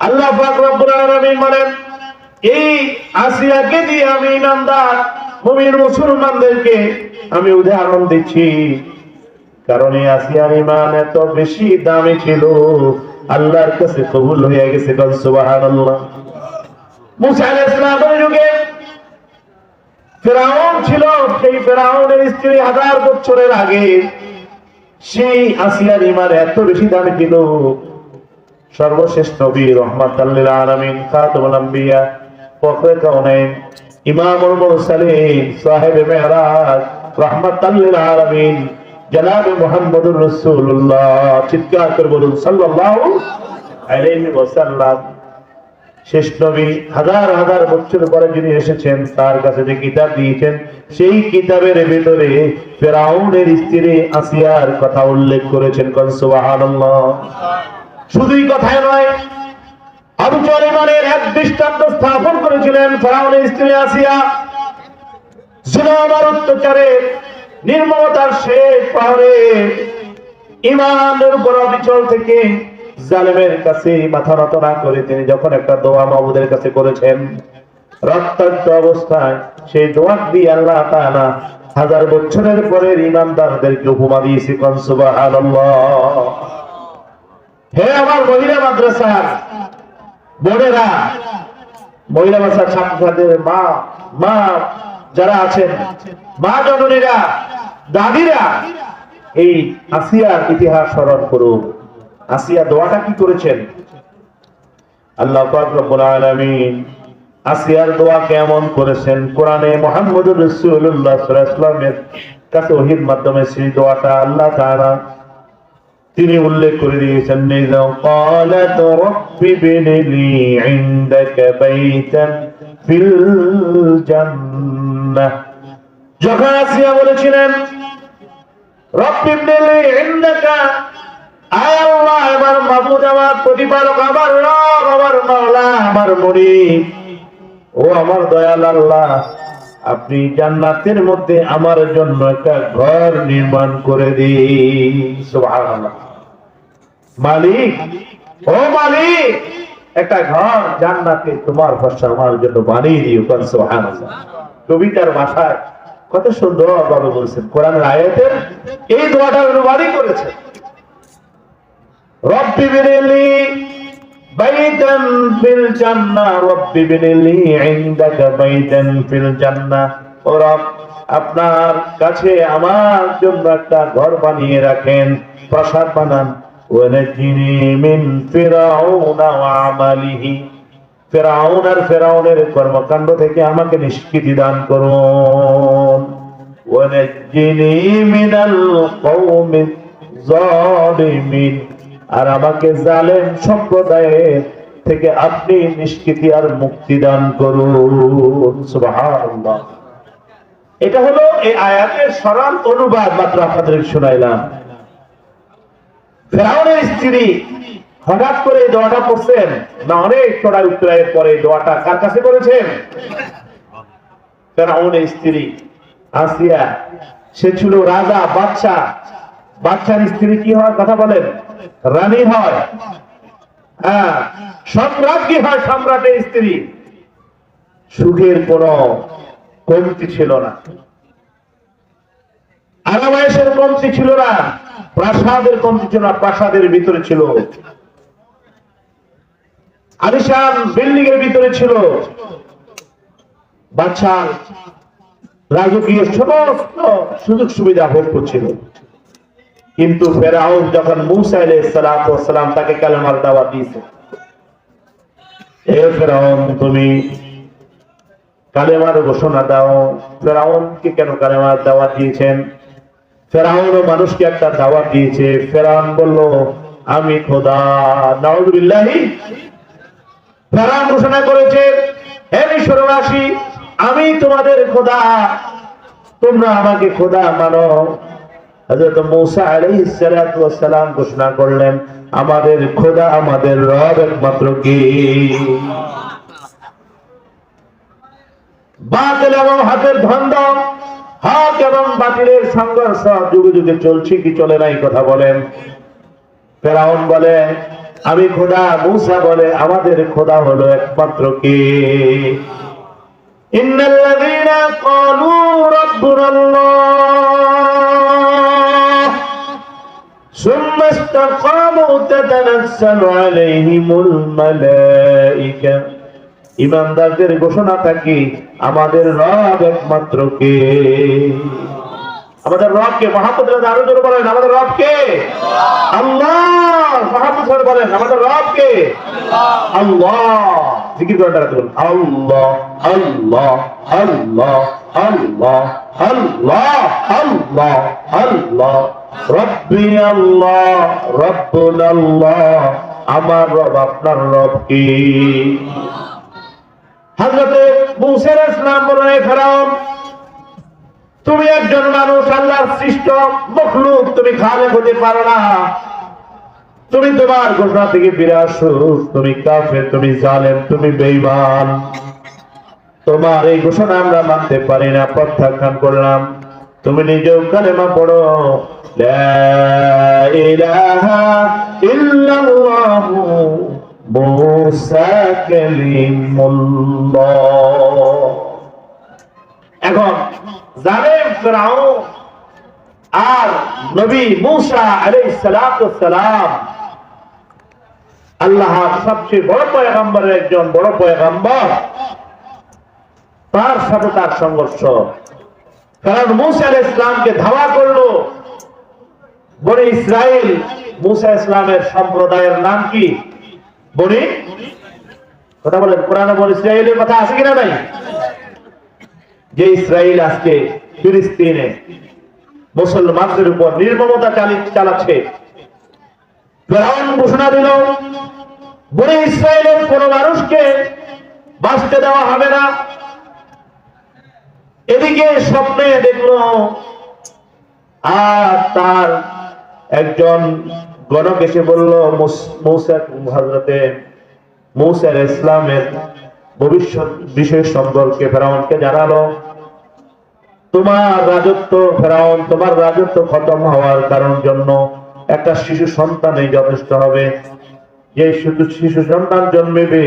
আল্লাহ পাক রব্বুল আলামিন বলেন, এই আসিয়াকে দিয়ে আমি ইমানদার মুমিন মুসলমানদেরকে আমি উদাহরণ দিচ্ছি, কারণ এই আসিয়ার ঈমান এত বেশি দামি ছিল, আল্লাহর কাছে কবুল হয়ে গেছে। সুবহানাল্লাহ। মুসা আলাইহিস সালামের যুগে ফিরআউন ছিল, সেই ফিরআউনের স্ত্রী 1000 বছরের আগে সেই আসিয়ার ঈমান এত বেশি দামি ছিল, সর্বশেষ নবী রাহমাতাল লিল আলামিন খাতামুল আম্বিয়া ফখরে কাউনাইন ইমামুল মুরসালিন সাহেবে মেরাজ রাহমাতাল লিল আলামিন জনাবে মুহাম্মদুর রাসূলুল্লাহ, চিৎকার করে বলুন সাল্লাল্লাহু আলাইহি ওয়াসাল্লাম। শেষ নবী হাজার হাজার বছর পরে যিনি এসেছেন, তার কাছে যে কিতাব দিয়েছেন, সেই কিতাবের ভিতরে ফিরআউনের স্ত্রী আসিয়ার কথা উল্লেখ করেছেন। সুবহানাল্লাহ। শুধুই কথায় নয়, আবু জাহল ঈমানের এক দৃষ্টান্ত স্থাপন করেছিলেন। ফিরআউনের স্ত্রী আসিয়া জুলুম আর অত্যাচারে নির্মমতার শেষ পাহাড়ে ঈমানের উপর অবিচল থেকে জালেমের কাছে মাথা নত না করে তিনি যখন একটা দোয়া মাবুদের কাছে করেছেন, রক্তাক্ত অবস্থায় সেই দোয়া দিয়ে আল্লাহ তাআলা 1000 বছরের পরে ঈমানদারদেরকে উপমা দিয়েছে। সুবহানাল্লাহ। হে আমার মহিলা মাদ্রাসার বোনেরা, মহিলা মাদ্রাসার ছাত্রছাত্রীদের মা যারা আছেন, মা জননীরা, দাদিরা, এই আসিয়ার ইতিহাস স্মরণ করুন। আসিয়া দোয়াটা কি করেছেন? আল্লাহ পাক রব্বুল আলামিন আসিয়ার দোয়া কেমন করেছেন কোরআনে মুহাম্মদুর রাসূলুল্লাহ সাল্লাল্লাহু আলাইহি ওয়াসাল্লামের কাছে ওহীর মাধ্যমে সেই দোয়াটা আল্লাহ তাআলা তিনি উল্লেখ করে দিয়েছেন। নিজাও ক্বালাত রাব্বি বিনিলি ইনদাকা বাইতান ফিল জান্নাহ, যখন আসিয়া বলেছিলেন রাব্বি বিনিলি ইনদাকা, আয় আল্লাহ আমার মাবুদ, আমার প্রতিপালক, আমার রব, আমার মাওলা, আমার মুনিব, ও আমার দয়াল আল্লাহ, আপনি জান্নাতের মধ্যে আমার জন্য একটা ঘর নির্মাণ করে দিন। সুবহানাল্লাহ। মালিক, ও মালিক, একটা ঘর জান্নাতে তোমার ভাষা আমার জন্য বানিয়ে দিও। সুবহানাল্লাহ। কবিতার ভাষায় কত সুন্দর ভাবে বলছেন, কোরআনের আয়াতের এই দোয়াটা অনুবাদই করেছেন। রব্বি বিনিলি বাইতান ফিল জান্নাহ, রব্বি বিনিলি ইনদাকা বাইতান ফিল জান্নাহ, ও রব আপনার কাছে আমার জন্য একটা ঘর বানিয়ে রাখেন, প্রাসাদ বানান। ওয়ানাজিনি মিন ফিরআউনা ওয়া আমালিহি, ফিরআউন আর ফিরআউনের কর্মকাণ্ড থেকে আমাকে নিষ্কৃতি দান করুন। ওয়ানাজিনি মিনাল কওমিজ যালিমিন, আর আমাকে জালেম সম্প্রদায়ের থেকে আপনি নিষ্কৃতি আর মুক্তি দান করুন। সুবহানাল্লাহ। এটা হলো এই আয়াতের সরল অনুবাদ, মাত্র আপনাদের শোনাইলাম। ফিরআউনের স্ত্রী হঠাৎ করে এই দোয়াটা পড়ছেন না, অনেক চড়াই উত্তরায়ের পরে দোয়াটা কার কাছে করেছেন? ফিরআউনের স্ত্রী আসিয়া, সে ছিল রাজা, বাদশা। বাদশার স্ত্রী কি হয় কথা বলেন? রানী হয়। হ্যাঁ, সম্রাজ্ঞী হয়, সম্রাটের স্ত্রী। সুখের কোন কমতি ছিল না, আরামায়েশের কমতি ছিল না, প্রাসাদের কমতি ছিল না। প্রাসাদের ভিতরে ছিল, আলিশান বিল্ডিং এর ভিতরে ছিল বাদশার রাজকীয় সমস্ত সুযোগ সুবিধা ভোগ করছিল। কিন্তু ফিরআউন যখন মূসা আলাইহিস সালাতু ওয়াস সালাম তাকে কালেমার দাওয়াত দিয়েছে, হে ফিরআউন তুমি কালেমার ঘোষণা দাও। ফিরআউনকে কেন কালেমার দাওয়াত দিয়েছেন? ফিরআউন মানুষকে একটা দাওয়াত দিয়েছে। ফিরআউন বলল আমি খোদা। নাউযুবিল্লাহি। ফিরআউন ঘোষণা করেছে, হে মিশরবাসী, আমি তোমাদের খোদা, তোমরা আমাকে খোদা মানো। হযরত মূসা আলাইহিস সালাতু ওয়াস সালাম ঘোষণা করলেন, আমাদের খোদা, আমাদের রব একমাত্র কে? বাতিল এবং হকের দ্বন্দ্ব, হক এবং বাতিলের সংঘর্ষ যুগে যুগে চলছে কি চলে না, এই কথা বলেন। ফিরআউন বলে আমি খোদা। মূসা বলে আমাদের খোদা হলো একমাত্র কে? ইন্নাল্লাযীনা ক্বালু রাব্বুনাল্লাহ সুম্মা ইসতাকামু তাতানাজ্জালু আলাইহিমুল মালায়েকা। ঈমানদারদের ঘোষণা থাকে আমাদের রব একমাত্র কে? আমাদের রব কে? মুহাম্মদ রাসূল আরো জোরে বলেন আমাদের রব কে? আল্লাহ। মুহাম্মদ রাসূল বলেন আমাদের রব কে? আল্লাহ। জিকির করেন তারা বলুন আল্লাহ আল্লাহ আল্লাহ আল্লাহ আল্লাহ আল্লাহ আল্লাহ রব্বি আল্লাহ রব্বুল আল্লাহ। আমার রব আপনার রব কি? হযরতে মূসা আলাইহিস সালাম বলেন ফেরাউন তুমি একজন মানুষ, আল্লাহর সৃষ্ট মখলুক, তুমি খালেক হতে পারো না। তুমি তোমার ঘোষণা থেকে ফিরে আসো। তুমি কাফের, তুমি জালেম, তুমি বেঈমান। তোমার এই ঘোষণা আমরা মানতে পারি না, প্রত্যাখ্যান করলাম। তুমি নিজেও কালেমা পড়ো লা ইলাহা ইল্লাল্লাহু মুসা কালিমুল্লাহ। এখন জালেম ফিরআউন আর নবী মূসা আলাইহিস সালাতু সালাম আল্লাহর সবচেয়ে বড় পয়গম্বরের একজন বড় পয়গম্বর, তার সাথে তার সংঘর্ষ। কারণ মূসা আলাইহিস সালামকে ধাওয়া করলো বনি ইসরাইল। মূসা ইসলামের সম্প্রদায়ের নাম কি? বনি, কথা বলেন, কোরআনে বনি ইসরাইলের কথা আছে কিনা নাই? যে ইসরাইল আজকে ফিলিস্তিনে মুসলমানদের উপর নির্মমতা চালাচ্ছে। ফিরআউন ঘোষণা দিল বনি ইসরাইলের কোন মানুষকে বাঁচতে দেওয়া হবে না। এদিকে স্বপ্নে দেখলো আর তার একজন গণক এসে বলল হযরতে মূসা আলাইহিস সালামের ভবিষ্যৎ বিষয় সম্পর্কে ফেরাউনকে জানালো তোমার রাজত্ব, ফেরাউন তোমার রাজত্ব খতম হওয়ার কারণ জন্য একটা শিশু সন্তানই যথেষ্ট হবে। যে শিশু সন্তান জন্মেবে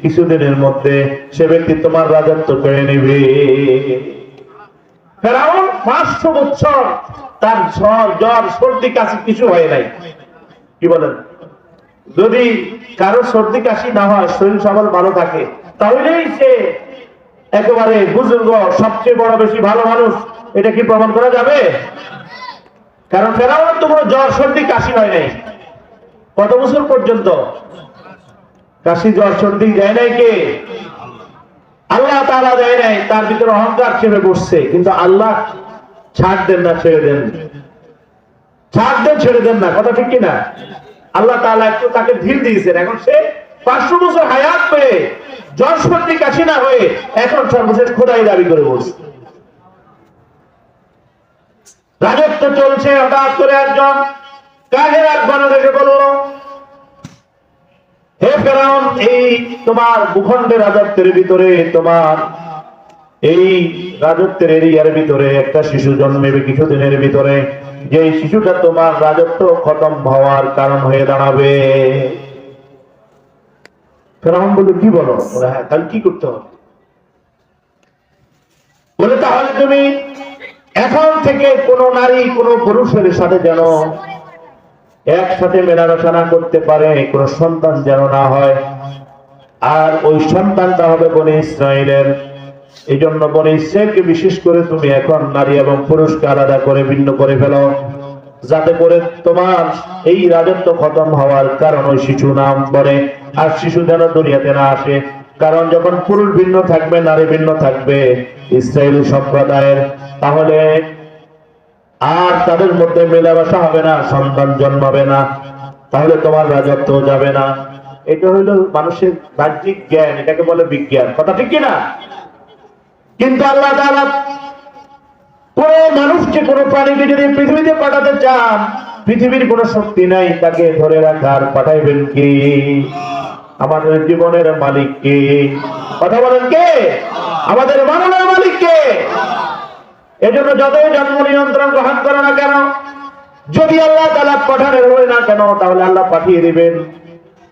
কিছুদিনের মধ্যে সে ব্যক্তি তোমার রাজত্ব কেড়ে নেবে। ফেরাউন 500 বছর তার জ্বর সর্দি কাশি কিছু হয় নাই। কি বলেন? যদি কারো সর্দি কাশি না হয়, শরীর সবল ভালো থাকে, তাহলেই সে একেবারে বুজুর্গ, সবচেয়ে বড় বেশি ভালো মানুষ। এটা কি প্রমাণ করা যাবে? কারণ ফেরাউন তো কোনো জ্বর সর্দি কাশি হয় নাই। কত বছর পর্যন্ত কাশি জ্বর সর্দি দেয় নাই কে? আল্লাহ তাআলা দেয় নাই। তার ভিতরে অহংকার চেপে বসছে। কিন্তু আল্লাহ ছাড় দেন না, ছেড়ে দেন, ছাড় দেন ছেড়ে দেন না, কথা ঠিক কিনা? আল্লাহ তাআলা একটু তাকে ধীর দিয়েছেন। এখন সে 500 বছর হায়াত পেয়ে জ্বর সর্দি কাশি না হয়ে এখন সর্বশেষ খোদাই দাবি করে বলছে। রাজত্ব চলছে, হঠাৎ করে একজন কাহের এক গণক এসে বলল হে ফেরাউন, এই তোমার ভূখণ্ডের রাজত্বের ভিতরে, তোমার এই রাজত্বের এরিয়ার ভিতরে একটা শিশু জন্মেবে কিছুদিনের ভিতরে। যে শিশুটা তোমার রাজত্ব খতম হওয়ার কারণ হয়ে দাঁড়াবে। ফেরাউন বলে কি বলো? হ্যাঁ, তাহলে কি করতে হবে? বলে তাহলে তুমি এখন থেকে কোন নারী কোন পুরুষের সাথে যেন একসাথে মেলামেশা না করতে পারে, কোন সন্তান যেন না হয়। আর ওই সন্তানটা হবে বনি ইসরাইলের। এই জন্য বনি ইসরাইলকে বিশেষ করে তুমি এখন নারী এবং পুরুষকে আলাদা করে ভিন্ন করে ফেলো, যাতে করে তোমার এই রাজত্ব খতম হওয়ার কারণ ওই শিশু নাম পড়ে। আর শিশু যেন দুনিয়াতে না আসে। কারণ যখন পুরুষ ভিন্ন থাকবে, নারী ভিন্ন থাকবে ইসরায়েলি সম্প্রদায়ের, তাহলে আর তাদের মধ্যে মেলামেশা হবে না, সন্তান জন্মাবে না, তাহলে তোমার রাজত্ব যাবে না। এটা হইল মানুষের বাহ্যিক জ্ঞান, এটাকে বলে বিজ্ঞান, কথা ঠিক কিনা? কিন্তু আল্লাহ তাআলা কোন মানুষকে, কোন প্রাণীকে যদি পৃথিবীতে পাঠাতে চান, পৃথিবীর কোন শক্তি নাই তাকে ধরে রাখার। পাঠাইবেন কে? আমাদের জীবনের মালিক কে? কথা বলেন কে? আমাদের মানবের মালিক কে? এজন্য যতই জন্ম নিয়ন্ত্রণ গ্রহণ করো না কেন, যদি আল্লাহ তাআলা পাঠানোর হয় না কেন, তাহলে আল্লাহ পাঠিয়ে দিবেন।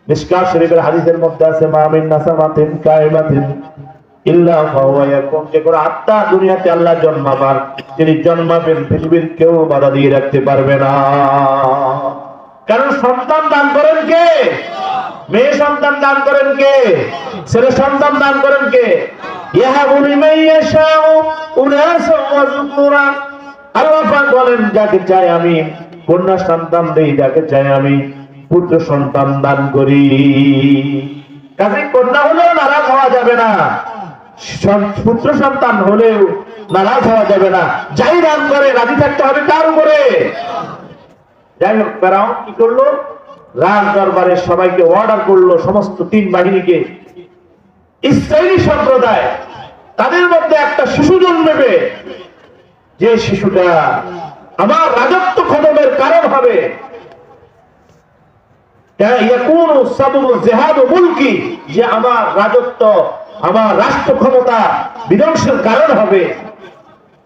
মিশকাত শরীফের হাদিসের মধ্যে আছে মা মিন নাসামাতিন কায়মাতিন ইল্লা ফাহুয়া ইয়াকুন, যে কোনো আত্মা দুনিয়াতে আল্লাহ জন্মাবার, তিনি জন্মাবেন, পৃথিবীর কেউ বাধা দিয়ে রাখতে পারবে না। কারণ সন্তান দান করেন কে? মেয়ে সন্তান দান করেন কে? ছেলে সন্তান দান করেন কে? ইয়াহাবু লিমান ইয়াশাউ উনাসা ওয়া যুকুরা। আল্লাহ পাক বলেন, যাকে চাই আমি কন্যা সন্তান দেই, যাকে চাই আমি পুত্র সন্তান দান করি। কাজে কন্যা হলেও নারাজ হওয়া যাবে না, পুত্র সন্তান হলেও নারাজ হওয়া যাবে না। যাই দান করে রাজি থাকতে হবে কার উপরে? যাই হোক, ফেরাউন কি করলো? রাজ দরবারে সবাইকে অর্ডার করলো, সমস্ত তিন বাহিনীকে, ইসরায়েলি সম্প্রদায়, তাদের মধ্যে একটা শিশু জন্মেবে, যে শিশুটা আমার রাজত্ব খতমের কারণ হবে, যে আমার রাজত্ব, আমার রাষ্ট্র ক্ষমতা বিধ্বংসের কারণ হবে।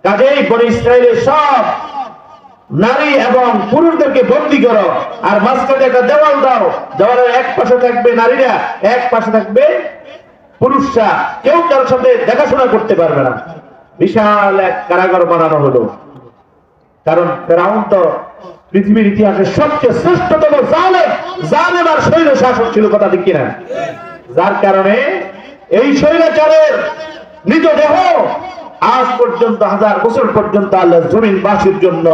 কাজেই বনি ইসরায়েলের সব নারী এবং পুরুষদেরকে বন্দী করো, আর মাঝখানে একটা দেওয়াল দাও, দেওয়ালের এক পাশে থাকবে নারীরা, এক পাশে থাকবে পুরুষরা, কেউ কারোর সাথে দেখাশোনা করতে পারবে না। বিশাল এক কারাগার বানানো হলো। কারণ ফেরাউন তো পৃথিবীর ইতিহাসে সবচেয়ে শ্রেষ্ঠতম জালেম আর স্বৈর শাসক ছিল, কথা ঠিক কিনা? যার কারণে এই স্বৈরাচারের মৃতদেহ আজ পর্যন্ত 1000 বছর পর্যন্ত আল্লাহ জমিনবাসীর জন্য,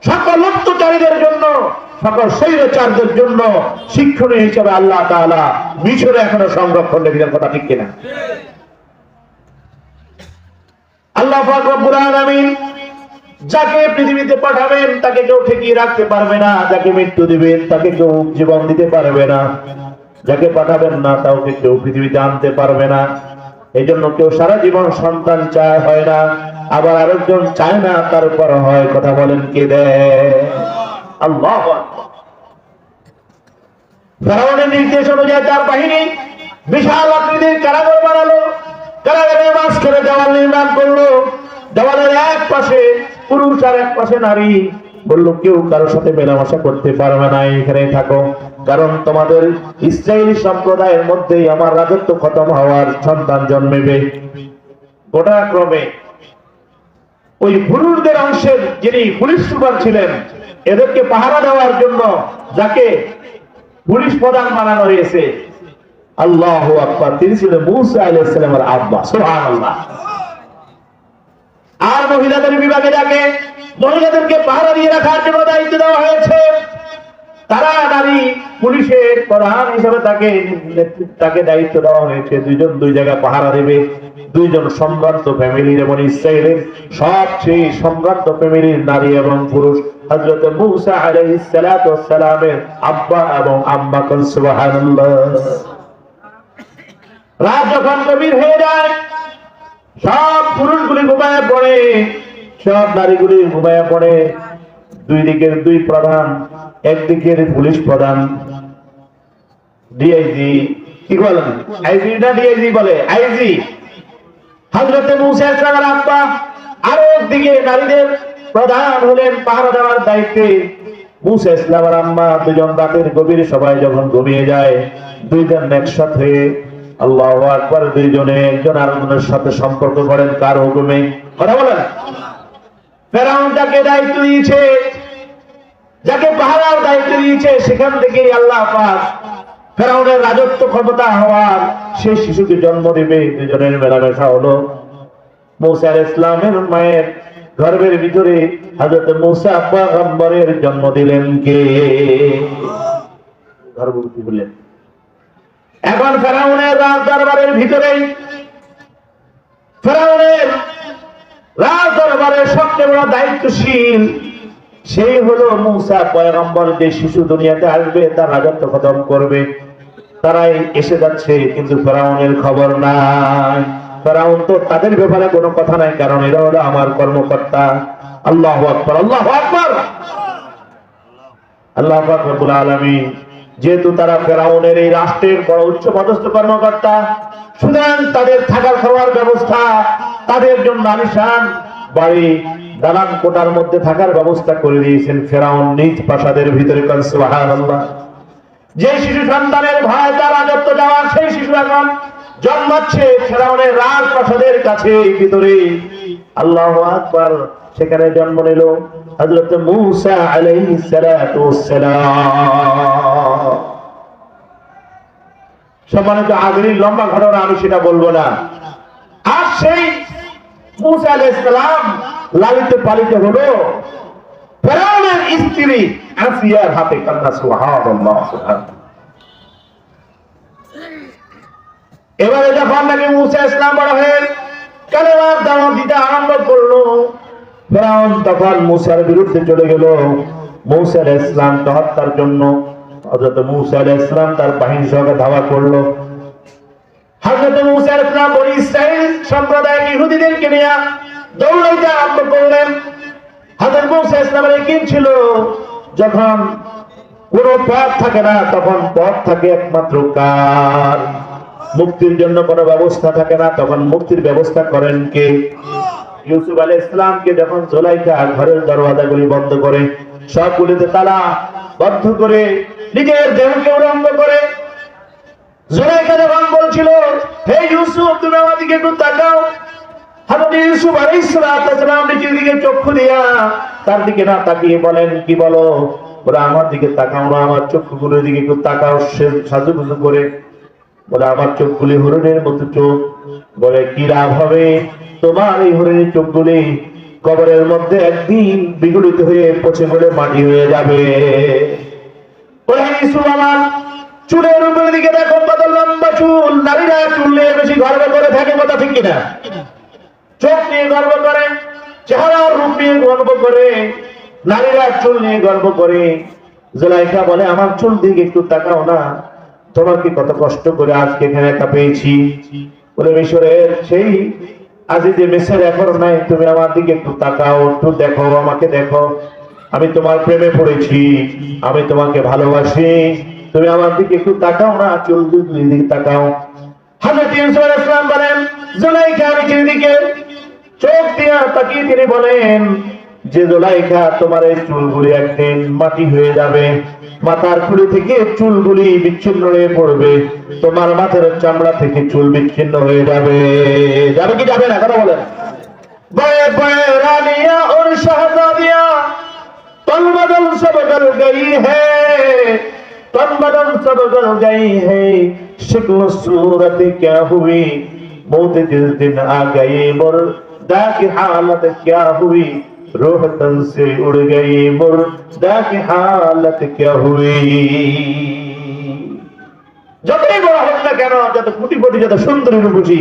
সকল অত্যাচারীদের জন্য, সকল স্বৈরাচারদের জন্য শিক্ষণীয় হিসেবে আল্লাহ তাআলা মিশরে এখনো সংরক্ষণ রেখেছেন, কথা ঠিক কিনা? আল্লাহ পাক রব্বুল আলামিন যাকে পৃথিবীতে পাঠাবেন তাকে কেউ ঠেকিয়ে রাখতে পারবে না, যাকে মৃত্যু দিবেন তাকে কেউ জীবন দিতে পারবে না, যাকে পাঠাবেন না তাকে কেউ পৃথিবীতে আনতে পারবে না। এই জন্য কেউ সারা জীবন সন্তান চায়, হয় না, আবার আরেকজন চায় না, তারপর হয়। কথা বলেন কে দেয়? আল্লাহু আকবার। ফেরাউনের নির্দেশ অনুযায়ী তার বাহিনী বিশাল আকৃতির কারাগার বানালো, কারাগারের মাঝখানে দেওয়াল নির্মাণ করলো, দেওয়ালের এক পাশে পুরুষ আর এক পাশে নারী। বললো কেউ কারোর সাথে মেলামেশা করতে পারবে না, এখানে থাকো, কারণ তোমাদের ইসরায়েলি সম্প্রদায়ের মধ্যেই আমার রাজত্ব খতম হওয়ার সন্তান জন্মেবে। গোটা ক্রমে ওই পুরুষদের অংশের যিনি পুলিশ সুপার ছিলেন, এদেরকে পাহারা দেওয়ার জন্য যাকে পুলিশ প্রধান বানানো হয়েছে, আল্লাহু আকবার, তিনি ছিলেন মূসা আলাইহিস সালামের আব্বা। সুবহানাল্লাহ। আর মহিলাদের বিভাগে যাকে মহিলাদেরকে পাহারা দিয়ে রাখার জন্য দায়িত্ব দেওয়া হয়েছে, তারা নারী পুলিশের প্রধান হিসেবে তাকে দায়িত্ব দেওয়া হয়েছে। দুইজন দুই জায়গায় পাহারা দেবে, দুইজন সম্ভ্রান্ত ফ্যামিলির এবং ইসরায়েলের সবচেয়ে সম্ভ্রান্ত ফ্যামিলির নারী এবং পুরুষ, হযরত মূসা আলাইহিস সালাতু ওয়াস সালামের আব্বা এবং আম্মা। সুবহানাল্লাহ। রাত যখন গভীর হয়ে যায়, সব পুরুষগুলি ঘুমায় পড়ে, সব নারীগুলি ঘুমায় পড়ে। দুই দিকের দুই প্রধান, একদিকের পুলিশ প্রধান ডিআইজি, কি বলেন আইজি না ডিআইজি বলে, আইজি হযরত মূসা আলাইহিস সালামের আব্বা, আর একদিকে নারীদের প্রধান হলেন পাহারা দেওয়ার দায়িত্বে মূসা আলাইহিস সালামের আম্মা। দুজন রাতের গভীর সবাই যখন ঘুমিয়ে যায়, দুইজন একসাথে আল্লাহু আকবার, দুইজনে একজন আরেকজনের সাথে সম্পর্ক করেন, কার হুকুমে? কথা বলেন। ফেরাউন যাকে দায়িত্ব দিয়েছে, যাকে পাহারার দায়িত্ব দিয়েছে, সেখান থেকেই আল্লাহ পাক ফেরাউনের রাজত্ব ক্ষমতা হওয়ার সেই শিশুকে জন্ম দেবে। দুজনের মেলামেশা হলো। মূসা আলাইহিস সালামের মায়ের গর্ভের ভিতরে হযরত মূসা পয়গম্বরের জন্ম দিলেন কে? গর্ভবতী বলেন। এখন ফেরাউনের রাজ দরবারের ভিতরেই, ফেরাউনের রাজ দরবারের সবচেয়ে বড় দায়িত্বশীল সেই হলো মূসা পয়গম্বর। যে শিশু দুনিয়াতে আসবে, তার রাজত্ব খতম করবে, তারাই এসে যাচ্ছে, কিন্তু ফেরাউনের খবর নাই। ফেরাউন তো তাদের ব্যাপারে কোনো কথা নাই, কারণ এরা হলো আমার কর্মকর্তা। আল্লাহু আকবার, আল্লাহু আকবার। আল্লাহ পাক রব্বুল আলামিন যেহেতু তারা ফেরাউনের এই রাষ্ট্রের বড় উচ্চ পদস্থ কর্মকর্তা, সুতরাং তাদের থাকার খাওয়ার ব্যবস্থা, তাদের জন্য আলিশান বাড়ি দালান কোটার মধ্যে থাকার ব্যবস্থা করে দিয়েছেন ফেরাউন নিজ প্রাসাদের ভিতরে। সুবহানাল্লাহ। যে শিশু সন্তানের ভয় তার রাজত্ব যাওয়া, সেই শিশু এখন জন্মাচ্ছে ফেরাউনের রাজপ্রাসাদের কাছে ভিতরে। আল্লাহু আকবার। সেখানে জন্ম নিল হযরত মূসা আলাইহিস সালাতু ওয়াস সালাম। সম্মানিত হাজিরিন, লম্বা ঘটনা, আমি সেটা বলবো না। আর সেই মূসা আলাইহিস সালাম লালিত পালিত হলো ফেরাউনের স্ত্রী আসিয়ার হাতে। কান্না, সুবহানাল্লাহ সুবহানাল্লাহ। এবারে যখন নাকি মূসা ইসলাম বড় হয়ে কালেমার দাওয়াত দিতে আরম্ভ করলো, ফেরাউন তখন মূসার বিরুদ্ধে চলে গেল। মূসা আলাইহিস সালামকে হত্যার জন্য হযরত মূসা আলাইহিস সালাম তার বাহিনীর সঙ্গে ধাওয়া করলো। হযরত মূসা আলাইহিস সালাম বনি ইসরাইল সম্প্রদায়ের ইহুদিদেরকে নিয়ে দৌড়াইতে আরম্ভ করলেন। হযরত মূসা আলাইহিস সালামের একদিন ছিল, যখন কোনো পথ থাকে না তখন পথ থাকে একমাত্র কার? মুক্তির জন্য কোনো ব্যবস্থা থাকে না, তখন মুক্তির ব্যবস্থা করেন কে? ইউসুফ আলাইহিস সালামকে যখন জুলাইখা ঘরের দরওয়াজাগুলি বন্ধ করে, সবগুলিতে তালা বন্ধ করে, নিজের দেহকে উলঙ্গ করে, জুলাইখা যখন বলছিল, হে ইউসুফ তুমি আমার দিকে একটু তাকাও, হযরত ইউসুফ আলাইহিস সালাম নিচের দিকে চক্ষু দিয়া তার দিকে না তাকিয়ে বলেন, কি বলো? বলে আমার দিকে তাকাও না, আমার চক্ষুগুলোর দিকে একটু তাকাও। সাজুগুজু করে বলে আমার চোখগুলি হরিণের মতো চোখ। বলে কি লাভ হবে তোমার এই হরিণের চোখগুলি? কবরের মধ্যে একদিন বিগলিত হয়ে পচে গলে মাটি হয়ে যাবে। বলে ইউসুফ আমার চুলের উপরের দিকে দেখো, কত লম্বা চুল। নারীরা চুল নিয়ে বেশি গর্ব করে থাকে, কথা ঠিক কিনা? চোখ নিয়ে গর্ব করে, চেহারার রূপ নিয়ে গর্ব করে, নারীরা চুল নিয়ে গর্ব করে। জুলাইখা বলে আমার চুল দিকে একটু তাকাও না, তোমাকে কত কষ্ট করে আজকে এখানে একা পেয়েছি। বলে মিশরের সেই আজিজে মিশর এখন নাই, তুমি আমার দিকে একটু তাকাও, একটু দেখো, আমাকে দেখো, আমি তোমার প্রেমে পড়েছি, আমি তোমাকে ভালোবাসি, তুমি আমার দিকে একটু তাকাও না, চুল দিকে তাকাও। হযরত ইউসুফ আলাইহিস সালাম বলেন, জুলাইখা নিচের দিকে চোখ দিয়া তাকিয়ে তিনি বলেন যে জুলাইখা তোমার এই চুলগুলি একদিন মাটি হয়ে যাবে, মাথার খুলি থেকে চুলগুলি বিচ্ছিন্ন হয়ে পড়বে, তোমার মাথার চামড়া থেকে চুল বিচ্ছিন্ন হয়ে যাবে। যাবে কি যাবে না, কথা বলেন? বয়ে বয়ে রানিয়া और शहजादिया तन बदन सब गल गई है, तन बदन सब गल गई है, शक्ल सूरत क्या हुई, मौत जिस दिन आ गई मुर्दा की हालत क्या हुई, रूह तन से उड़ गई मुर्दा की हालत क्या हुई। যতই বড় হোক না কেন, যত কোটিপতি, যত সুন্দরী রূপসী,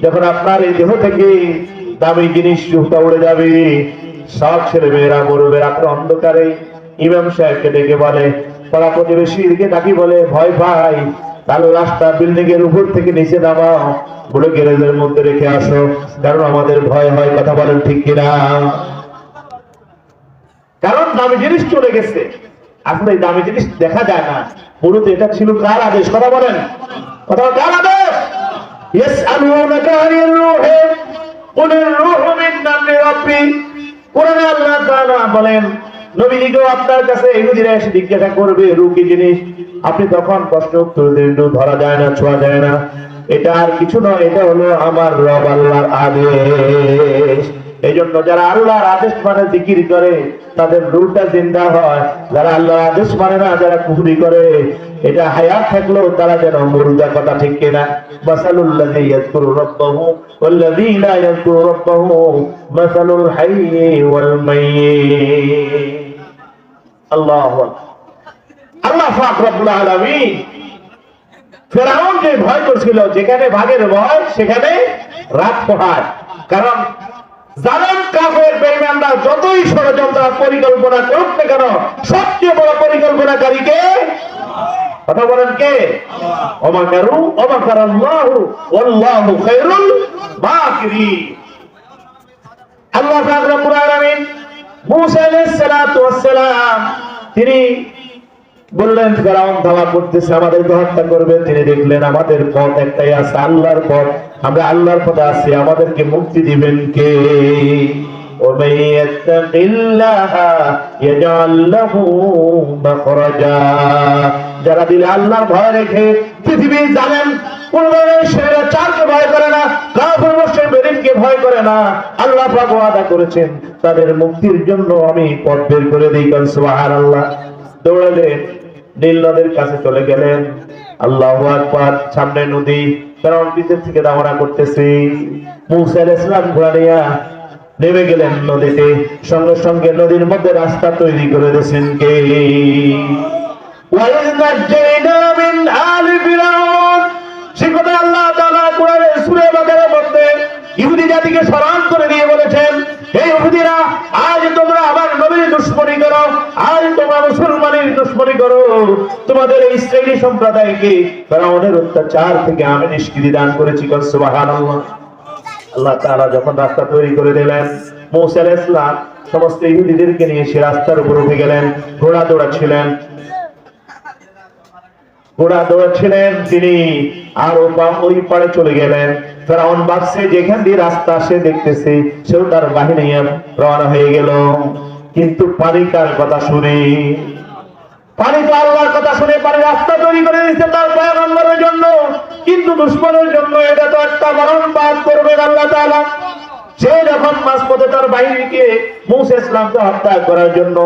যখন আপনার এই দেহ থেকে দামি জিনিস উড়ে যাবে, সব ছেলে মেয়েরা মরবে। রাত্রে অন্ধকারে ইমাম সাহেবকে ডেকে বলে, পাড়া প্রতিবেশীকে ডাকি বলে, ভয় পাই, তাহলে রাস্তা বিল্ডিং এর উপর থেকে নিচে নামাও, বলে গ্যারেজের মধ্যে রেখে আসো, কারণ আমাদের ভয় হয়। কথা বলেন ঠিক কিনা? কারণ দামি জিনিস চলে গেছে, আসলে এই দামি জিনিস দেখা যায় না। পুরো এটা ছিল কার আদেশ? কথা বলেন, কথা কার আদেশ? ইয়াসআলুনাকা আনির রূহি কুলির রূহু মিন আমরি রাব্বি। কোরআনে আল্লাহ তাআলা বলেন, নবীজিকে আপনার কাছে ইহুদিরা এসে জিজ্ঞাসা করবে রূহ কি জিনিস, আপনি তখন প্রশ্ন উত্তর দিন, ধরা যায় না, ছোঁয়া যায় না, এটা আর কিছু নয়, এটা হলো আমার রব আল্লাহর আদেশ। এই জন্য যারা আল্লাহর আদেশ মানে জিকির করে তাদের রূহটা জিন্দা হয়, যারা আল্লাহর আদেশ মানে না, যারা কুফরি করে, এটা হায়াত থাকলেও তারা যেন মুর্দা। কথা ঠিক কিনা? মাসালুল লাযী ইয়াযকুরু রাব্বাহু ওয়াল লাযী লা ইয়াযকুরু রাব্বাহু মাসালুল হাইয়্যি ওয়াল মাইয়্যিত। আল্লাহু আকবার। আল্লাহ পাক রব্বুল আলামিন ফেরাউন যে ভয় করছিল, যেখানে বাঘের ভয় সেখানে রাত পোহায়। কারণ জালেম কাফের বেঈমানরা যতই ষড়যন্ত্র পরিকল্পনা করুক না কেন, সবচেয়ে বড় পরিকল্পনাকারী কে? কথা বলেন কে? ওমাকারু ওমাকারাল্লাহু ওয়াল্লাহু খায়রুল মাকিরিন। আল্লাহ পাক রব্বুল আলামিন মূসা আলাইহিস সালাতু ওয়াস সালাম তিনি বললেন, ফেরাউন ধাওয়া করতেছে, আমাদেরকে হত্যা করবে। তিনি দেখলেন আমাদের পথ একটাই আছে, আল্লাহর পথ, আমরা আল্লাহর পথে আছি, আমাদেরকে মুক্তি দিবেন কে? ومن يتق الله يجعل له مخرجا যারা দিলে আল্লাহর ভয় রেখে পৃথিবী জানেন কোন ধরনের স্বৈরাচারকে ভয় করে না, কাফের মুশরিক বেদিনকে ভয় করে না, আল্লাহ পাক ওয়াদা করেছেন তাদের মুক্তির জন্য আমি পথ বের করে দেই। সুবহানাল্লাহ। দৌড়ালেন, নীল নদের কাছে চলে গেলেন। আল্লাহু আকবার। সামনে নদী, ফেরাউন পিছন থেকে দাওয়ানা করতেছে। মূসা আলাইহিস সালাম ঘোড়া নিয়ে নেমে গেলেন নদীতে। সঙ্গে সঙ্গে নদীর মধ্যে রাস্তা তৈরি করে দিয়েছেন কে? ওয়াইজ নাজাইনা মিন আলি ফিরাউন। সে কথা আল্লাহ তাআলা কোরআনের সূরা বাকারার মধ্যে ইহুদি জাতিকে স্মরণ করে দিয়ে বলেছেন, হে ইহুদিরা, আজ তোমরা আমার নবীর দুশমনী করো, আজ তোমরা মুসলমানের দুশমনী করো। তোমাদের এই ইসরাইলি সম্প্রদায়কে ফিরাউনের অত্যাচার থেকে আমি নিষ্কৃতি দান করেছি। সুবহানাল্লাহ। আল্লাহ তাআলা যখন রাস্তা তৈরি করে দিলেন, মূসা আলাইহিস সালাম সমস্ত ইহুদিদেরকে নিয়ে সে রাস্তার উপর উঠে গেলেন। ঘোড়া দৌড়াচ্ছিলেন তিনি, আর ওই পারে চলে গেলেন। ফেরাউন ভাবছে যেখান দিয়ে রাস্তা সে দেখতেছে, সেও তার বাহিনী রওনা হয়ে গেল। কিন্তু পানি কার কথা শুনে? পানি তো আল্লাহর কথা শুনে পানি রাস্তা তৈরি করে দিচ্ছে তার পয়গম্বরের জন্য, কিন্তু দুশমনের জন্য এটা তো একটা মরণ বাদ করবে আল্লাহ তাআলা। সে যখন মাঝপথে তার বাহিনীকে মূসা ইসলামকে হত্যা করার জন্য,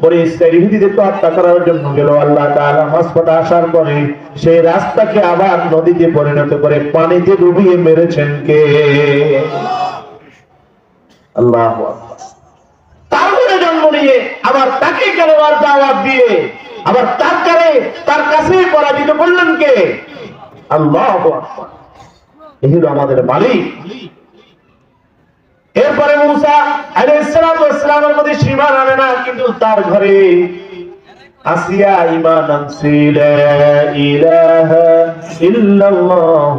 বনি ইসরাইল ইহুদিদেরকে হত্যা করার জন্য গেল, আল্লাহ তাআলা মাঝপথে আসার পরে সেই রাস্তাকে আবার নদীতে পরিণত করে পানিতে ডুবিয়ে মেরেছেন কে? আল্লাহু আকবার। তারপরে জন্ম নিয়ে আবার তাকে কালেমার দাওয়াত দিয়ে আবার তার কাছে পরাজিত করলেন কে? আল্লাহু আকবার। এই হলো আমাদের মালিক। এরপরে মূসা আলাইহিস সালামের মধ্যে ঈমান আনে না, কিন্তু তার ঘরে আসিয়া ঈমান আনছে। লা ইলাহা ইল্লাল্লাহ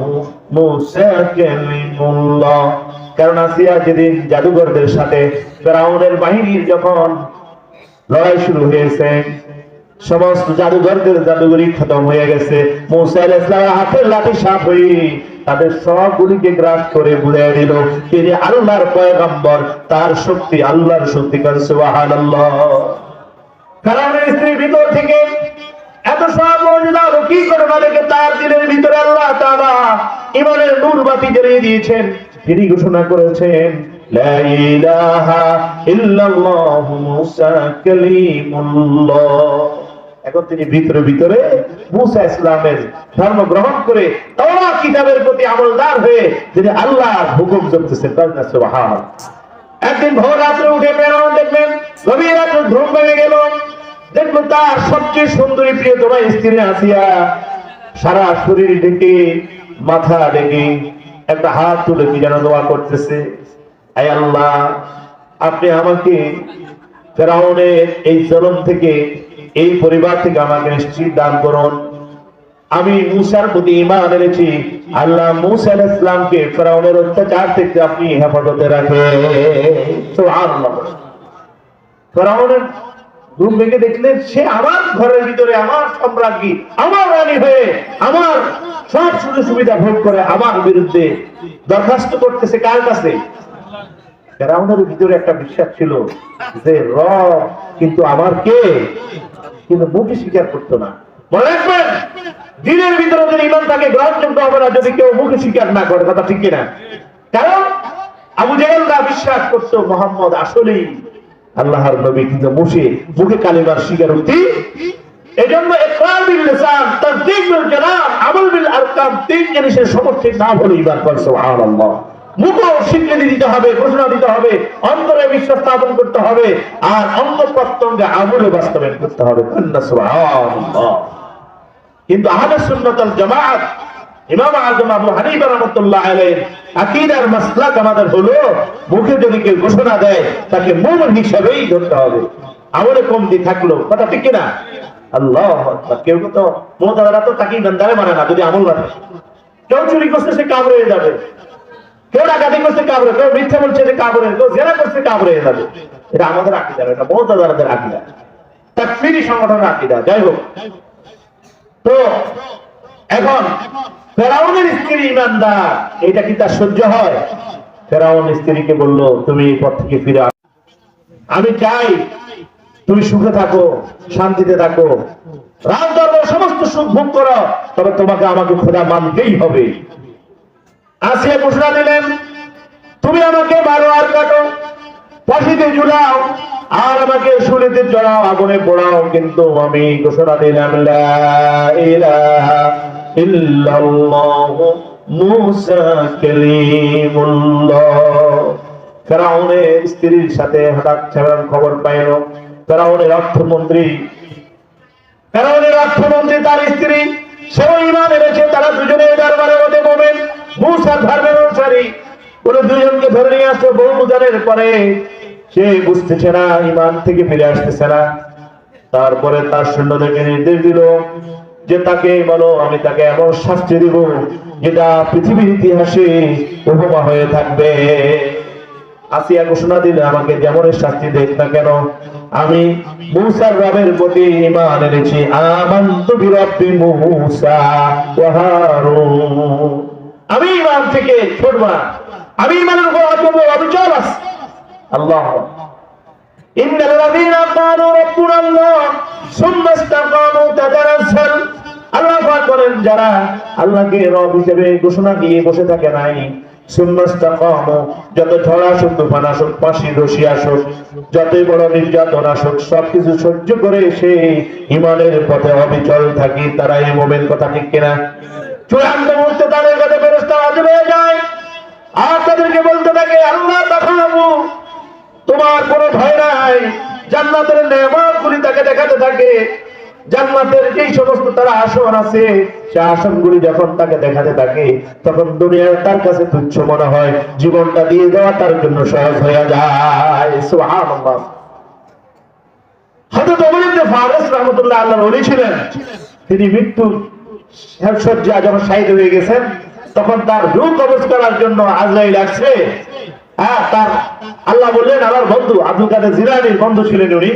মূসা কালিমুল্লাহ। কারণ আসিয়া যেদিন জাদুঘরদের সাথে ফিরাউনের বাহিনীর যখন লড়াই শুরু হয়েছে, সমস্ত জাদুঘরদের জাদুঘরি খতম হয়ে গেছে। মূসা আলাইহিস সালামের হাতের লাঠি সাপ হয়ে তাদের সবগুলিকে গ্রাস করে বুঝিয়ে দিল তিনি আল্লাহর পয়গম্বর, তার শক্তি আল্লাহর শক্তি। সুবহানাল্লাহ। ফিরাউনের স্ত্রীর ভিতর থেকে এত সব মুজিজা কি করে মালিকে তার দিলের ভিতরে আল্লাহ তাআলা ঈমানের নূর বাতি জ্বালিয়ে দিয়েছেন। তিনি ঘোষণা করেছেন, লা ইলাহা ইল্লাল্লাহু মূসা কালিমুল্লাহ। এখন তিনি ভিতরে ভিতরে মূসা ইসলামের ধর্ম গ্রহণ করে তাওরাত কিতাবের প্রতি আমলদার হয়ে তিনি আল্লাহর হুকুম চলতেছেন। সুবহানাল্লাহ। একদিন ভোর রাত্রে উঠে ফেরাউন দেখলেন গভীর রাতে ঘুম ভেঙে গেল, দেখলো তার সবচেয়ে সুন্দরী প্রিয়তমা স্ত্রী আসিয়া সারা শরীর ঢেকে মাথা ঢেকে একটা হাত তুলে কি যেন দোয়া করতেছে, আয় আল্লাহ, আপনি আমাকে ফেরাউনের এই জলম থেকে, এই পরিবার থেকে আমাকে নিশ্চিত দান করুন। আমি মূসার প্রতি ঈমান এনেছি, আল্লাহ মূসা আলাইহিস সালামকে ফিরাউনের অত্যাচার থেকে আপনি হেফাজতে রাখেন। সুবহানাল্লাহ। ফিরাউনের ঘুম ভেঙে দেখলেন সে আমার ঘরের ভিতরে আমার সম্রাজ্ঞী, আমার রানী হয়ে আমার সব সুযোগ সুবিধা ভোগ করে আমার বিরুদ্ধে দরখাস্ত করতেছে। কার কাছে? ফিরাউনের ভিতরে একটা বিশ্বাস ছিল যে রব কিন্তু আমার কে, কিন্তু মুখে স্বীকার করতো না। মনে রাখবেন, দিনের ভিতরে যদি ঈমান থাকে গ্রহণযোগ্য হবে না যদি কেউ মুখে স্বীকার না করে। কথা ঠিক কিনা? কারণ আবু জাহেলরা বিশ্বাস করতো মুহাম্মদ আসলেই আল্লাহর নবী, কিন্তু মুখে কালিমার স্বীকারোক্তি। এজন্য ইকরার বিল লিসান, তাসদীক বিল জানান, আমল বিল আরকান, তিন জিনিসের সমষ্টি না হলে ঈমান করে। সুবহানাল্লাহ। মুখে স্বীকৃতি দিতে হবে, ঘোষণা দিতে হবে, অন্তরে বিশ্বাস স্থাপন করতে হবে, আর অঙ্গ প্রত্যঙ্গে আমলে বাস্তবায়ন করতে হবে। সুবহানাল্লাহ। কিন্তু আহলে সুন্নাত ওয়াল জামাআত ইমাম আযম আবু হানিফা রাহমাতুল্লাহ আলাইহি আকীদার মাসলাক আমাদের হলো মুখে যদি কেউ ঘোষণা দেয় তাকে মুমিন হিসেবেই ধরতে হবে, আমলে কমতি থাকলো। কথা ঠিক কিনা? আল্লাহু আকবার। কেউ তো মুতাওয়ারা তো তাকে ইমানদারে মানে না যদি আমল না থাকে। কেউ চুরি করছে সে কাফের হয়ে যাবে, কেউ ডাকাতি করছে কাফের, কেউ মিথ্যা বলছে যে কাফের, কেউ জেনা করছে কাফের হয়ে যাবে। এটা আমাদের আকীদা, এটা মুতাওয়ারাদের আকীদা, তাকফিরি সংগঠনের আকীদা। যাই হোক, তো এখন ফেরাউনের স্ত্রী ইমানদার, এটা কি তার সহ্য হয়? ফেরাউন স্ত্রীকে বলল, তুমি এই পথ থেকে ফিরে আসো, আমি চাই তুমি সুখে থাকো, শান্তিতে থাকো, রাজদরবার সমস্ত সুখ ভোগ করো, তবে তোমাকে আমাকে খোদা মানতেই হবে। আসিয়া ঘোষণা দিলেন, তুমি আমাকে মারো আর কাটো, ফাঁসিতে ঝুলাও আর আমাকে শুলিতে চড়াও, আগুনে পোড়াও, কিন্তু আমি ঘোষণা দিলাম লা ইলাহা ইল্লাল্লাহু মুসা কালিমুল্লাহ। ফেরাউনের স্ত্রীর সাথে হঠাৎ খবর পাইল, ফেরাউনের অর্থমন্ত্রী তার স্ত্রী সেও ঈমান এনেছে, তারা দুজনে দরবারের মধ্যে মুমিন, মুসার ধর্মের অনুসারী। বলে দুজনকে ধরে নিয়ে আসলো। বহু বুঝানোর পরে সে বুঝতেছে না, ঈমান থেকে ফিরে আসতেছে না। তারপরে তার সৈন্যদেরকে নির্দেশ দিল যে তাকে বলো, আমি তাকে এমন শাস্তি দিব যেটা পৃথিবীর ইতিহাসে উপমা হয়ে থাকবে। আসিয়া ঘোষণা দিলে, আমাকে যেমন শাস্তি দেখ না কেন, আমি মুসার রবের প্রতি ঈমান এনেছি। আমানতু বিরাব্বি মুসা ওয়া হারুন। আমি ঈমান থেকে ছুটব না, আমি ঈমানের উপর অচল অবিচল আছি। আল্লাহ ইন্নাল্লাযীনা ক্বালু রাব্বুনা আল্লাহ সুম্মা ইসতাকামু তাতানাজ্জাল। আল্লাহ পাক বলেন, যারা আল্লাহকে রব হিসেবে ঘোষণা দিয়ে বসে থাকে নাই, যত ঝড় আসুক, তুফান আসুক, ফাঁসি রশি আসুক, যতই বড় নির্যাতন আসুক, সবকিছু সহ্য করে সে ঈমানের পথে অবিচল থাকি, তারা এই মুমিন। কথা ঠিক কিনা? চূড়ান্ত মুহূর্তে তাদের কাছে ফেরেশতা হাজির হয়ে যায় আর তাদেরকে বলতে থাকে, আল্লাহ দেখাবো, তোমার কোনো ভয় নাই। জান্নাতের নেয়ামতগুলি তাকে দেখাতে থাকে। জান্নাতের যেই সমস্ত তারা আসন আছে, সে আসনগুলি যখন তাকে দেখাতে থাকে, তখন দুনিয়ার তার কাছে তুচ্ছ মনে হয়, জীবনটা দিয়ে দেওয়া তার জন্য সহজ হয়ে যায়। সুবহানাল্লাহ। হযরত ওমর ইবনে ফারুক রাহমাতুল্লাহ আলাইহি ওলি ছিলেন। তিনি মৃত্যু শয্যায় যখন শাহীদ হয়ে গেছেন, তখন তার রূহ কবজ করার জন্য আজরাইল আসছে। তার আল্লাহ বললেন, আমার বন্ধু আব্দুল কাদের জিলানীর বন্ধু ছিলেন উনি,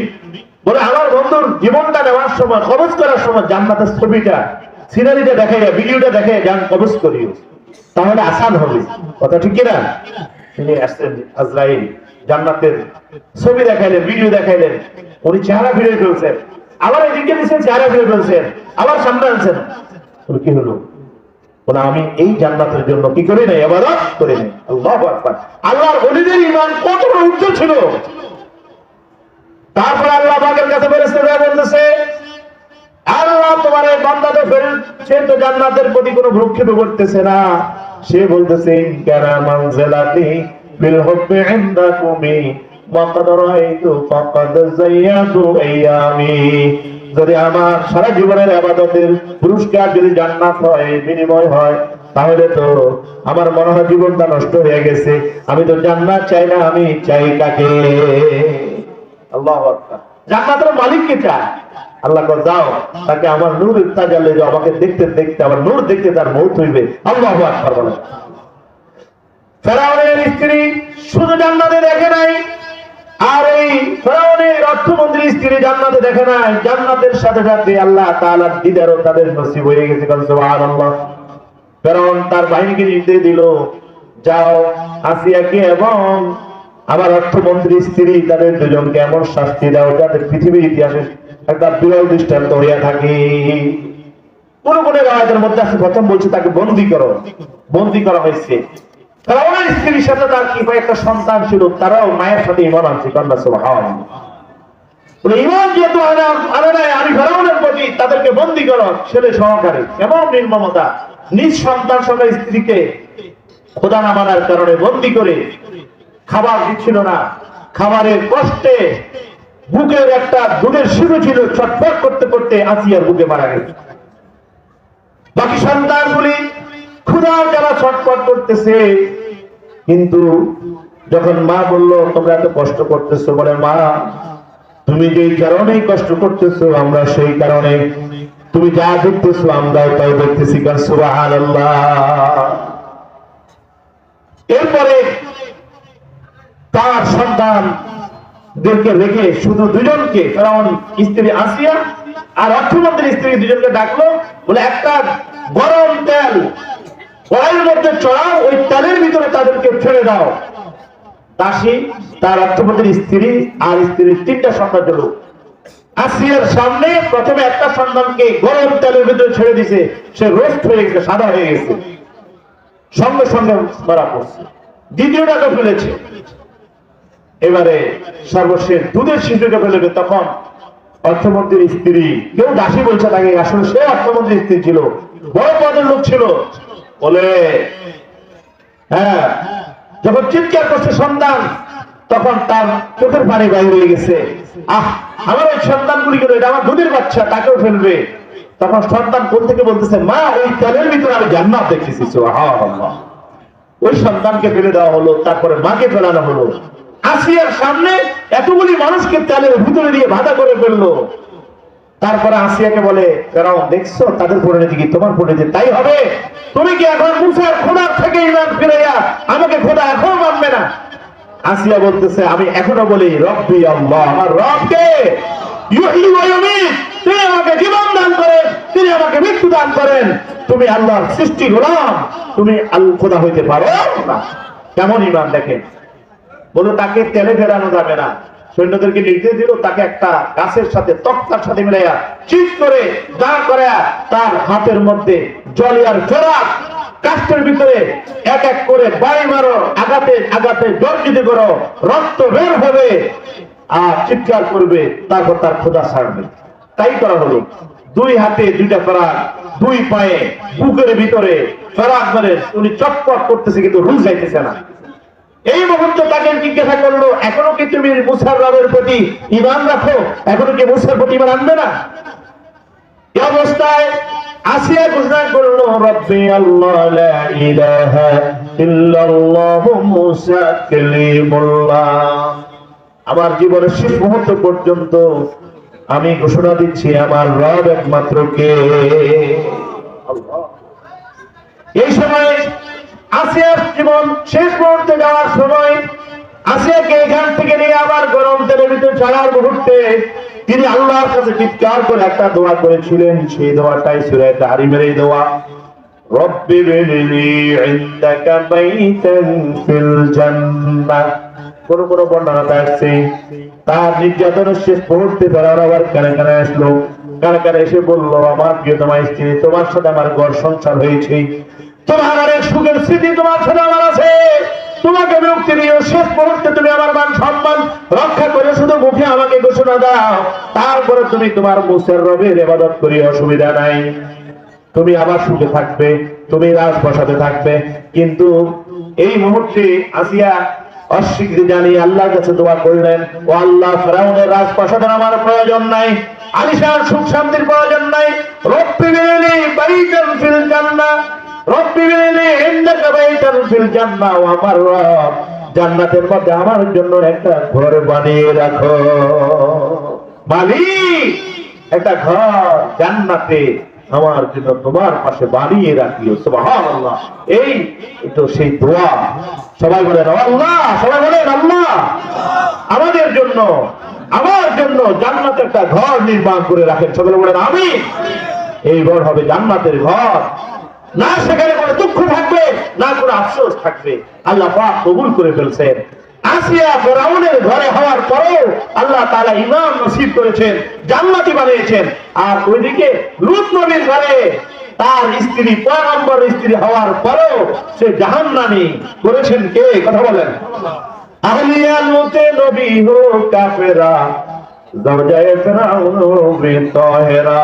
বলে আমার বন্ধুর জীবনটা নেওয়ার সময়, কবজ করার সময় জান্নাতের ছবিটা, সিনারিটা দেখাইয়া, ভিডিওটা দেখাইয়া যান কবজ করিও, তাহলে আসান হবে। কথা ঠিক কিনা? তিনি আসছেন, আজরাইল জান্নাতের ছবি দেখাইলেন, ভিডিও দেখাইলেন। উনি চেহারা ফিরে ফেলছেন, আবার এদিকে দিচ্ছেন, চেহারা ফিরে ফেলছেন, আবার সামনে আনছেন। কি হলো? বলে, আমি এই জান্নাতের জন্য কি করি নাই, ইবাদত করি নাই। আল্লাহু আকবার। আল্লাহর ওলিদের ঈমান কতটা উচ্চ ছিল। তারপর আল্লাহ পাকের কাছে ফেরেশতারা বলতেছে, আল্লাহ তোমার এই বান্দাকে সে তো জান্নাতের প্রতি কোনো ভ্রুক্ষেপ করতেছে না। সে বলতেছে, কারা মানজিলাতি বিল হুব্বি ইনদাকুমি ওয়াকাদ রাআইতু ফাকাদ যায়াতু আইয়ামি। যদি আমার সারা জীবনের ইবাদতের পুরস্কার যদি জান্নাত হয়, বিনিময় হয়, তাহলে তো আমার মনে হয় জীবনটা নষ্ট হয়ে গেছে। আমি তো জান্নাত চাই না, আমি চাই কাকে? আল্লাহু আকবার। জান্নাতের মালিককে চায়। আল্লাহ কয়, যাও তাকে আমার নূরের তাজাল্লি দাও, আমাকে দেখতে দেখতে আমার নূর দেখতে তার মউত হইবে। আল্লাহু আকবার বলেন। ফেরাউনের স্ত্রী শুধু জান্নাতে দেখে নাই, আর এই ফেরাউনের অর্থমন্ত্রী স্ত্রী জান্নাতে দেখে নাই, জান্নাতের সাথে সাথে আল্লাহ তাআলার দিদারও তাদের নসিব হয়ে গেছে। সুবহানাল্লাহ। ফেরাউন তার বাহিনীকে নির্দেশ দিল, যাও আসিয়াকে এবং আমার অর্থমন্ত্রী স্ত্রী তাদের দুজনকে এমন শাস্তি দাও যাতে পৃথিবীর ইতিহাসে একটা বিরল দৃষ্টান্ত হইয়া থাকে। কোন কোন রায়ের মধ্যে আছে, প্রথম বলছে তাকে বন্দী করো, বন্দী করা হয়েছে। ফেরাউনের স্ত্রীর সাথে তার কি একটা সন্তান ছিল, তারাও মায়ের সাথে ঈমান আনছে। ঈমান যেহেতু আনে নাই, আমি ফেরাউনের প্রতি তাদেরকে বন্দী করো, ছেলে সহকারে। এমন নির্মমতা, নিজ সন্তান সহ স্ত্রীকে খোদা না মানার কারণে বন্দী করে, খাবার দিচ্ছিল না, খাবারের কষ্টে বুকের একটা দুধের শিশু ছিল, ছটফট করতে করতে আসিয়ার বুকে মারা গেছে। বাকি সন্তানগুলি ক্ষুধার যারা ছটফট করতেছে। কিন্তু যখন মা বলল, তোমরা এত কষ্ট করতেছো, বলে, মা তুমি যেই কারণেই কষ্ট করতেছো, আমরা সেই কারণে, তুমি যা দেখতেছো আমরাও তাই দেখতেছি। সুবহানাল্লাহ। এরপরে তার সন্তানদেরকে রেখে শুধু দুজনকে, ফেরাউন স্ত্রী আসিয়া আর অর্থমন্ত্রী স্ত্রী দুজনকে ডাকলো, বলে, একটা গরম তেল কড়াইয়ের মধ্যে চড়াও, ওই তেলের ভিতরে তাদেরকে ছেড়ে দাও। দাসী, তার অর্থমন্ত্রীর স্ত্রী আর স্ত্রীর তিনটা সন্তান হলো। আসিয়ার সামনে প্রথমে একটা সন্তানকে গরম তেলের ভিতরে ছেড়ে দিছে, সে রোস্ট হয়ে গেছে, সাদা হয়ে গেছে, সঙ্গে সঙ্গে মারা পড়ছে। দ্বিতীয়টাকে ফেলেছে, এবারে সর্বশেষ দুধের শিশুকে ফেলেবে। তখন অর্থমন্ত্রীর স্ত্রী, কেউ দাসী বলছে তাকে, আসলে সে অর্থমন্ত্রীর স্ত্রী ছিল, বড় পদের লোক ছিল, বলে হ্যাঁ, যখন চিৎকার করছে সন্তান, তখন তার চোখের পানি বাইরে হয়ে গেছে। আমার ওই সন্তানগুলি গেল, এটা আমার দুধের বাচ্চা, তাকেও ফেলবে। তখন সন্তান কোন থেকে বলতেছে, মা ওই তেলের ভিতরে আমি জান্নাত দেখতেছি। সুবহানাল্লাহ। ওই সন্তানকে ফেলে দেওয়া হলো, তারপরে মাকে ফেলানো হলো। আসিয়ার সামনে এতগুলি মানুষকে তেলের ভিতরে দিয়ে বাধা করে ফেললো। তারপরে আসিয়াকে বলে, ফেরাউন দেখছো তাদের পরিণতি কি তোমার পরিণতি তাই হবে? তুমি কি এখন মুসার খোদার থেকে ইমান ফিরাইয়া আমাকে খোদা এখনো মানবে না? আসিয়া বলতেছে, আমি এখনো বলি রব্বি আল্লাহ, আমার রবকে ইউহয়ী ওয়া ইউমীত, তিনি আমাকে জীবন দান করেন, তিনি আমাকে মৃত্যু দান করেন। তুমি আল্লাহর সৃষ্টি গোলাম, তুমি আল্লাহ খোদা হইতে পারো না। কেমন ইমান দেখেন। বলো তাকে তেলে ফেরানো যাবে না। সৈন্যদেরকে নির্দেশ দিল, তাকে একটা গাছের সাথে তক্তার সাথে মিলাইয়া চিৎ করে দাঁড় করে তার হাতের মধ্যে জলিয়ার ফেরাক কাষ্টের ভিতরে এক এক করে বাড়ি মারো, আঘাতে আঘাতে জর্জিত করো, রক্ত বের হবে আর চিৎকার করবে, তারপর তার খোদা ছাড়বে। তাই করা হলো। দুই হাতে দুইটা ফেরাক, দুই পায়ে বুকের ভিতরে ফেরাক মেরে উনি চটপট করতেছে, কিন্তু রুজ যাইতেছে না। এই মুহূর্তে তাকে জিজ্ঞাসা করলো, এখনো কি তুমি মুসার রবের প্রতি ঈমান রাখো? এখনো কি মুসার প্রতি ঈমান আনবে না? এই অবস্থায় আসিয়া ঘোষণা করলো, রব্বি আল্লাহ লা ইলাহা ইল্লাল্লাহু মুসা কালিমুল্লাহ। আমার জীবনের শেষ মুহূর্ত পর্যন্ত আমি ঘোষণা দিচ্ছি, আমার রব একমাত্র কে। আল্লাহ। এই সময় আসিয়ার জীবন শেষ মুহূর্তে যাওয়ার সময় আসিয়াকে এখান থেকে নিয়ে আবার গরম তেলের ভিতরে ছাড়ার মুহূর্তে তিনি আল্লাহর কাছে চিৎকার করে একটা দোয়া করেছিলেন। সেই দোয়াটাই সূরা তাহরিমের এই দোয়া, রব্বি বিনি ইনদাকা বাইতান ফিল জান্নাহ। কোন কোন বর্ণনাতে আসছে তার নির্যাতনের শেষ মুহূর্তে ফেরাউন আবার কানে কানে আসলো, কানে কানে এসে বলল, আমার প্রিয়তমা স্ত্রী, তোমার সাথে আমার ঘর সংসার হয়েছে, তোমার অনেক সুখের স্মৃতি তোমার সাথে আমার আছে, তোমাকে মুক্তি দিও, শেষ মুহূর্তে তুমি আমার মান সম্মান রক্ষা করে শুধু মুখে আমাকে ঘোষণা দাও, তারপরে তুমি তোমার মুসার রবের ইবাদত করি, অসুবিধা নাই, তুমি আমার সুখে থাকবে, তুমি রাজপ্রাসাদে থাকবে। কিন্তু এই মুহূর্তে আসিয়া অস্বীকৃতি জানিয়ে আল্লাহর কাছে দোয়া করলেন, ও আল্লাহ, ফেরাউনের রাজপ্রাসাদের আমার প্রয়োজন নাই, আলিশান সুখ শান্তির প্রয়োজন নাই, রব্বি বিনি বাইতান ফিল জান্নাহ, রব্বি বিনি ইনদাকা বাইতান ফিল জান্নাহ, ও আমার রব, জান্নাতের মধ্যে আমার জন্য একটা ঘর বানিয়ে রাখো। মালিক, একটা ঘর জান্নাতে আমার জন্য তোমার পাশে বানিয়ে রাখিও। সুবহানাল্লাহ। এই তো সেই দোয়া। সবাই বলেন আল্লাহ, সবাই বলেন আল্লাহ আমাদের জন্য, আমার জন্য জান্নাতে একটা ঘর নির্মাণ করে রাখেন। সবাই বলেন আমিন। এই ঘর হবে জান্নাতের ঘর, না সেখানে কোনো দুঃখ থাকবে, না কোনো আফসোস থাকবে। আল্লাহ পাক কবুল করে ফেলছেন। আসিয়া ফেরাউনের ঘরে হওয়ার পরেও আল্লাহ তাআলা ঈমান নসিব করেছেন, জান্নাতি বানিয়েছেন। আর ওইদিকে লূত নবীর ঘরে তার স্ত্রী, পয়গম্বর স্ত্রী হওয়ার পরেও সে জাহান্নামী করেছেন কে? কথা বলেন। আহলিয়া লূতে নবী হো কাফেরা, দরজায়ে ফেরাউন বি তাহেরা,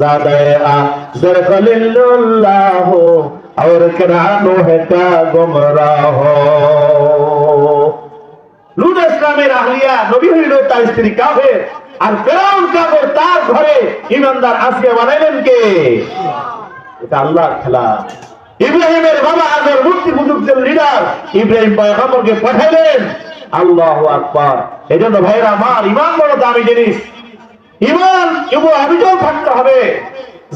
জাদায়ে আযর খলিলুল্লাহ और करानो है का गुमराह। লূত ইসলামের আহলিয়া নবী হইল, তার স্ত্রী কাফের, আর ফেরাউন কাফের, তার ঘরে ঈমানদার আসিয়া বানাইলেন কে? এটা আল্লাহর খেলা। ইব্রাহিমের বাবা আজর মূর্তি পূজকদের লিডার, ইব্রাহিম পয়গম্বরকে পাঠাইলেন। আল্লাহু আকবার। এজন্য ভাইরা আমার, ঈমান বড় দামি জিনিস। ঈমান এবং অবিচল থাকতে হবে।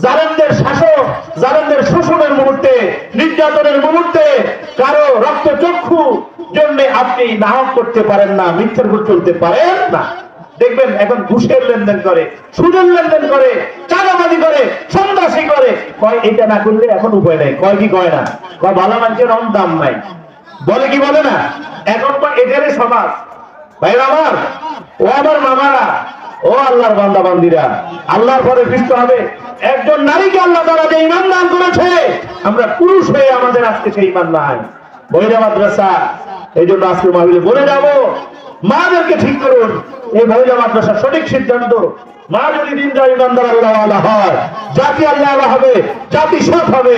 জালেমদের শাসন, জালেমদের শোষণের মুহূর্তে, নির্যাতনের মুহূর্তে কারো রক্তচক্ষু জন্য আপনি নাহক করতে পারেন না, মিথ্যার উপর চলতে পারেন না। দেখবেন এখন ঘুষের লেনদেন করে, সুদের লেনদেন করে, চাঁদাবাজি করে, সন্ত্রাসী করে, কয় এটা না করলে এখন উপায় নাই। কয় কি কয় না? কয় ভালো মানুষের দাম নাই, বলে কি বলে না? এখন তো এটারই সমাজ। ভাইরা আমার, ও আমার মামারা, ও আল্লাহর বান্দা বান্দিরা, আল্লাহর পরে খ্রিস্ট হবে একজন নারীকে আল্লাহ তাআলা যে ঈমান দান করেছে, আমরা পুরুষ হয়ে আমাদের আজকে সেই ঈমান নাই। মহিলা মাদ্রাসা, এই জন্য আজকে মাহফিলে বলে যাব, মাদেরকে ঠিক করুন। এই মহিলা মাদ্রাসা সঠিক সিদ্ধান্ত। মা যদি দিন যায় ইমানদার আল্লাহওয়ালা হয়, জাতি আল্লাহওয়ালা হবে, জাতি সৎ হবে।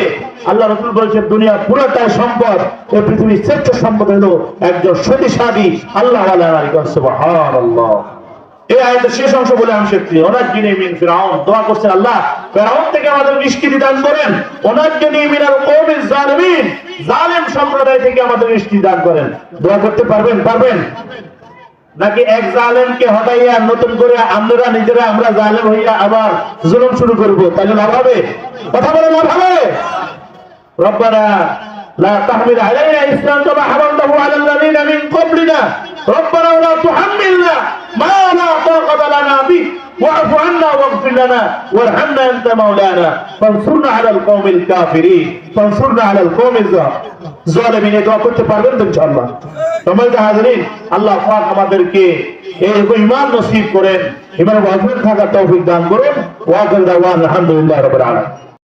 আল্লাহ রাসূল বলেছেন দুনিয়া পুরোটাই সম্পদ, এই পৃথিবীর শ্রেষ্ঠ সম্পদ হলো একজন সতীসাধী আল্লাহওয়ালা নারী। সুবহানাল্লাহ। এই আয়াতের শেষ অংশ বলে আমি শেষ করি। ওনাজ্জিনি মিন ফিরাউন, দোয়া করছেন আল্লাহ ফিরাউন থেকে আমাদের নিষ্কৃতি দান করেন। ওনাজ্জিনি মিনাল কওমিজ জালিমিন, জালেম সম্প্রদায় থেকে আমাদের নিষ্কৃতি দান করেন। দোয়া করতে পারবেন? পারবেন নাকি এক জালেমকে হটাইয়া নতুন করে আমরা নিজেরা আমরা জালেম হইয়া আবার জুলুম শুরু করব? তাহলে লাভ হবে? কথা বলে লাভ হবে? রব্বানা লা তাহমিল আলাইনা ইসরান কামা হামালতাহু আলাল লাযিনা মিন ক্বাবলিনা রব্বানা ওয়া লা তুহাম্মিলনা মা লা তাকাতা লানা বিহি ওয়া'ফু আন্না ওয়াগফির লানা ওয়ারহামনা আনতা মাওলানা ফানসুরনা আলাল কওমিল কাফিরিন ফানসুরনা আলাল কওমিজ জালিমিন। দোয়া করতে পারবেন তো ইনশাআল্লাহ? সম্মানিত হাজিরিন, আল্লাহ পাক আমাদেরকে এই ঈমান নসিব করেন, ঈমানের ওয়াজিব থাকার তৌফিক দান করুন। ওয়া আখিরু দাওয়ানা আলহামদুলিল্লাহি রাব্বিল আলামিন।